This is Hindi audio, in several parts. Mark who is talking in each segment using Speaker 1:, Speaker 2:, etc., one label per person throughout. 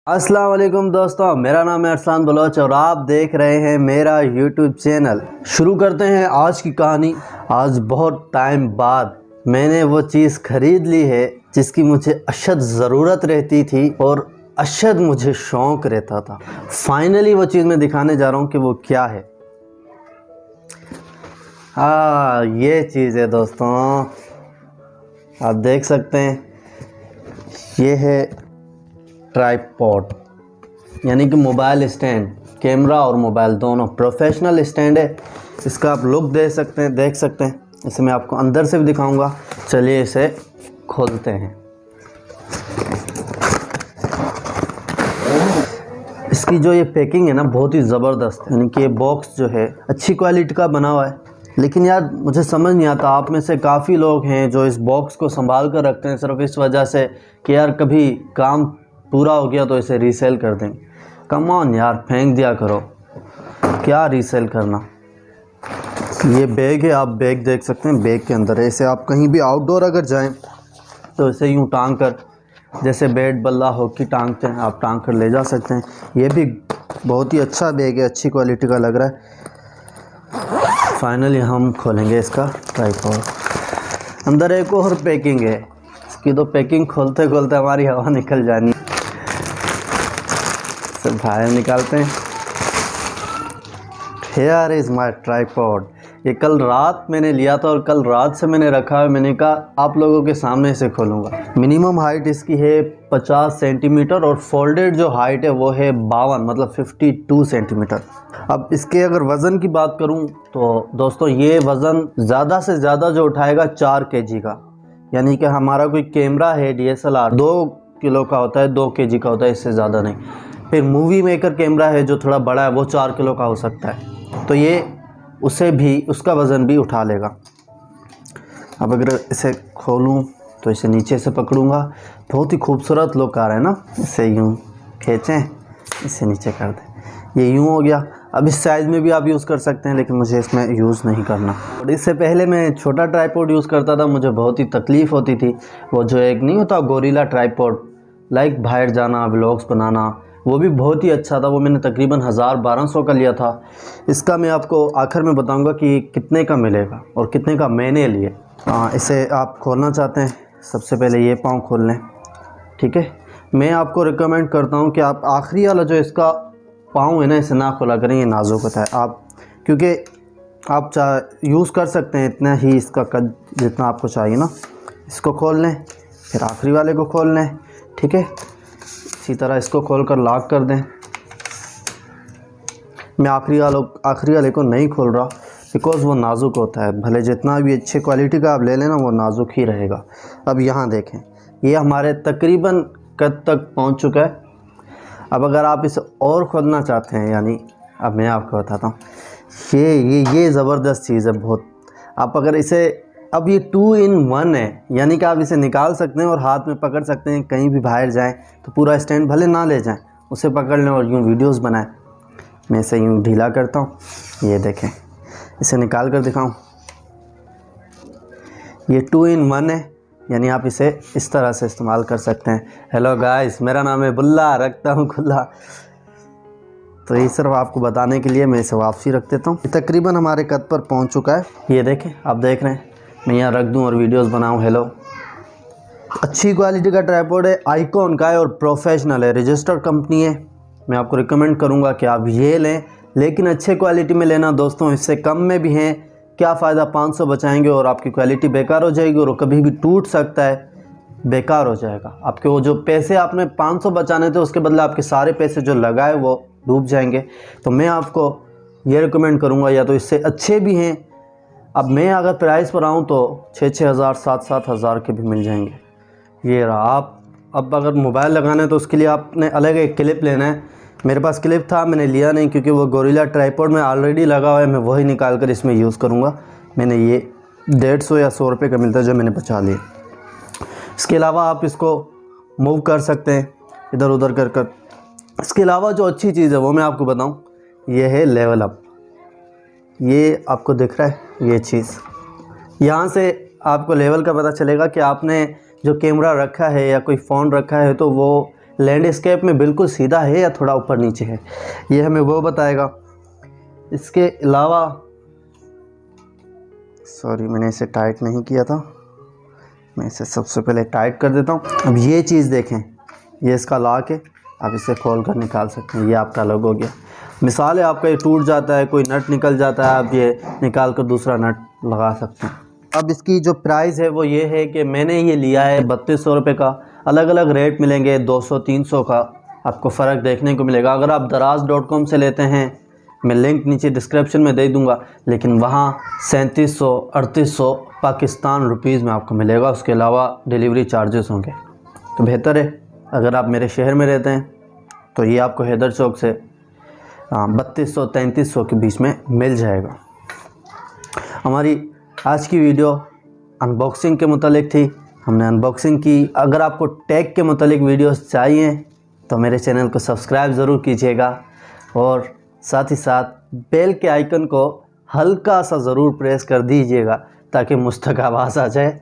Speaker 1: अस्सलाम वालेकुम दोस्तों, मेरा नाम है अरसान बलोच और आप देख रहे हैं मेरा यूट्यूब चैनल। शुरू करते हैं आज की कहानी। आज बहुत टाइम बाद मैंने वो चीज़ ख़रीद ली है जिसकी मुझे अशद ज़रूरत रहती थी और अशद मुझे शौक़ रहता था। फाइनली वो चीज़ मैं दिखाने जा रहा हूँ कि वो क्या है। ये चीज़ है दोस्तों, आप देख सकते हैं। ये है ट्राइपॉड, यानी कि मोबाइल स्टैंड। कैमरा और मोबाइल दोनों प्रोफेशनल स्टैंड है। इसका आप लुक देख सकते हैं। इसे मैं आपको अंदर से भी दिखाऊंगा। चलिए इसे खोलते हैं। इसकी जो ये पैकिंग है ना, बहुत ही ज़बरदस्त है। यानी कि ये बॉक्स जो है अच्छी क्वालिटी का बना हुआ है। लेकिन यार मुझे समझ नहीं आता, आप में से काफ़ी लोग हैं जो इस बॉक्स को संभाल कर रखते हैं सिर्फ इस वजह से कि यार कभी काम पूरा हो गया तो इसे रीसेल कर दें। कम ऑन यार, फेंक दिया करो, क्या रीसेल करना। ये बैग है, आप बैग देख सकते हैं। बैग के अंदर है। इसे आप कहीं भी आउटडोर अगर जाएं तो इसे यूँ टांग कर, जैसे बैट बल्ला हॉकी टांगते हैं, आप टांग कर ले जा सकते हैं। ये भी बहुत ही अच्छा बैग है, अच्छी क्वालिटी का लग रहा है। फाइनली हम खोलेंगे इसका ट्राइपॉड। अंदर एक और पैकिंग है। इसकी तो पैकिंग खोलते खोलते हमारी हवा निकल जानी। सब बाहर निकालते हैं। Here is my tripod। ये कल रात मैंने लिया था और कल रात से मैंने रखा है। मैंने कहा आप लोगों के सामने इसे खोलूँगा। मिनिमम हाइट इसकी है 50 सेंटीमीटर और फोल्डेड जो हाइट है वो है 52 मतलब 52 सेंटीमीटर। अब इसके अगर वज़न की बात करूँ तो दोस्तों ये वज़न ज़्यादा से ज़्यादा जो उठाएगा 4 केजी का। यानी कि हमारा कोई कैमरा है DSLR 2 किलो का होता है, 2 केजी का होता है, इससे ज़्यादा नहीं। फिर मूवी मेकर कैमरा है जो थोड़ा बड़ा है, वो 4 किलो का हो सकता है। तो ये उसका वज़न भी उठा लेगा। अब अगर इसे खोलूँ तो इसे नीचे से पकड़ूँगा। बहुत ही खूबसूरत लुक आ रहा है ना। इसे यूँ खींचें, इसे नीचे कर दें, ये यूँ हो गया। अब इस साइज़ में भी आप यूज़ कर सकते हैं, लेकिन मुझे इसमें यूज़ नहीं करना। और इससे पहले मैं छोटा ट्राइपॉड यूज़ करता था, मुझे बहुत ही तकलीफ़ होती थी। वो जो एक नहीं होता गोरिल्ला ट्राइपॉड, लाइक बाहर जाना, व्लॉग्स बनाना, वो भी बहुत ही अच्छा था। वो मैंने तकरीबन 1000-1200 का लिया था। इसका मैं आपको आखिर में बताऊंगा कि कितने का मिलेगा और कितने का मैंने लिए। इसे आप खोलना चाहते हैं, सबसे पहले ये पाँव खोल लें, ठीक है। मैं आपको रिकमेंड करता हूं कि आप आखिरी वाला जो इसका पाँव है ना, इसे ना खोला करें, ये नाजुक होता है। आप क्योंकि आप यूज़ कर सकते हैं इतना ही इसका कद जितना आपको चाहिए ना। इसको खोल लें, फिर आखिरी वाले को खोल लें, ठीक है। इसी तरह इसको खोलकर लॉक कर दें। मैं आखिरी वाले को नहीं खोल रहा बिकॉज़ वो नाजुक होता है। भले जितना भी अच्छे क्वालिटी का आप ले लेना, वो नाजुक ही रहेगा। अब यहाँ देखें, ये हमारे तकरीबन कद तक पहुँच चुका है। अब अगर आप इसे और खोलना चाहते हैं, यानी अब मैं आपको बताता हूँ, ये ज़बरदस्त चीज़ है बहुत। आप अगर इसे, अब ये 2 in 1 है, यानी कि आप इसे निकाल सकते हैं और हाथ में पकड़ सकते हैं। कहीं भी बाहर जाएं तो पूरा स्टैंड भले ना ले जाएं, उसे पकड़ लें और यूँ वीडियोस बनाएं। मैं इसे यूँ ढीला करता हूँ, ये देखें। इसे निकाल कर दिखाऊँ, ये 2 in 1 है, यानी आप इसे इस तरह से इस्तेमाल कर सकते हैं। हेलो गाइस, मेरा नाम है बुल्ला, रखता हूँ खुला। तो ये सिर्फ आपको बताने के लिए मैं इसे वापसी रख देता हूँ। तकरीबन हमारे कद पर पहुँच चुका है। ये देखें, आप देख रहे हैं। मैं यहाँ रख दूँ और वीडियोस बनाऊँ। हेलो, अच्छी क्वालिटी का ट्राइपॉड है, आइकॉन का है और प्रोफेशनल है, रजिस्टर्ड कंपनी है। मैं आपको रिकमेंड करूँगा कि आप ये लें, लेकिन अच्छे क्वालिटी में लेना दोस्तों। इससे कम में भी हैं, क्या फ़ायदा, 500 बचाएंगे और आपकी क्वालिटी बेकार हो जाएगी और कभी भी टूट सकता है, बेकार हो जाएगा। आपके वो जो पैसे आपने 500 बचाने थे, उसके बदले आपके सारे पैसे जो लगाए वो डूब जाएंगे। तो मैं आपको ये रिकमेंड करूँगा, या तो इससे अच्छे भी हैं। अब मैं अगर प्राइस पर आऊँ तो 6-6 हज़ार 7-7 हज़ार के भी मिल जाएंगे। ये रहा। आप अब अगर मोबाइल लगाना है तो उसके लिए आपने अलग एक क्लिप लेना है। मेरे पास क्लिप था, मैंने लिया नहीं क्योंकि वो गोरिल्ला ट्राइपॉड में ऑलरेडी लगा हुआ है। मैं वही निकाल कर इसमें यूज़ करूँगा। मैंने ये 150 या 100 रुपये का मिलता है, जो मैंने बचा लिया। इसके अलावा आप इसको मूव कर सकते हैं इधर उधर कर। इसके अलावा जो अच्छी चीज़ है वो मैं आपको बताऊँ, ये है लेवल अप। ये आपको दिख रहा है, ये चीज़ यहाँ से आपको लेवल का पता चलेगा कि आपने जो कैमरा रखा है या कोई फ़ोन रखा है तो वो लैंडस्केप में बिल्कुल सीधा है या थोड़ा ऊपर नीचे है, ये हमें वो बताएगा। इसके अलावा सॉरी मैंने इसे टाइट नहीं किया था, मैं इसे सबसे पहले टाइट कर देता हूँ। अब ये चीज़ देखें, ये इसका लॉक है, आप इसे खोल कर निकाल सकते हैं। ये आपका लॉक हो गया। मिसाल है आपका ये टूट जाता है, कोई नट निकल जाता है, आप ये निकाल कर दूसरा नट लगा सकते हैं। अब इसकी जो प्राइस है वो ये है कि मैंने ये लिया है 3200 रुपये का। अलग अलग रेट मिलेंगे, 200-300 का आपको फ़र्क देखने को मिलेगा। अगर आप daraz.com से लेते हैं, मैं लिंक नीचे डिस्क्रिप्शन में दे दूंगा, लेकिन वहाँ 3700-3800 पाकिस्तान रुपीज़ में आपको मिलेगा। उसके अलावा डिलीवरी चार्जेस होंगे। तो बेहतर है अगर आप मेरे शहर में रहते हैं तो ये आपको हैदर चौक से 3200-3300 के बीच में मिल जाएगा। हमारी आज की वीडियो अनबॉक्सिंग के मुतालिक थी, हमने अनबॉक्सिंग की। अगर आपको टेक के मुतालिक वीडियोस चाहिए तो मेरे चैनल को सब्सक्राइब ज़रूर कीजिएगा और साथ ही साथ बेल के आइकन को हल्का सा ज़रूर प्रेस कर दीजिएगा ताकि मुझ तक आवाज़ आ जाए।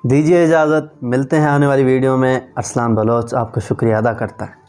Speaker 1: दीजिए इजाज़त, मिलते हैं आने वाली वीडियो में। अरसलान बलोच आपका शुक्रिया अदा करता है।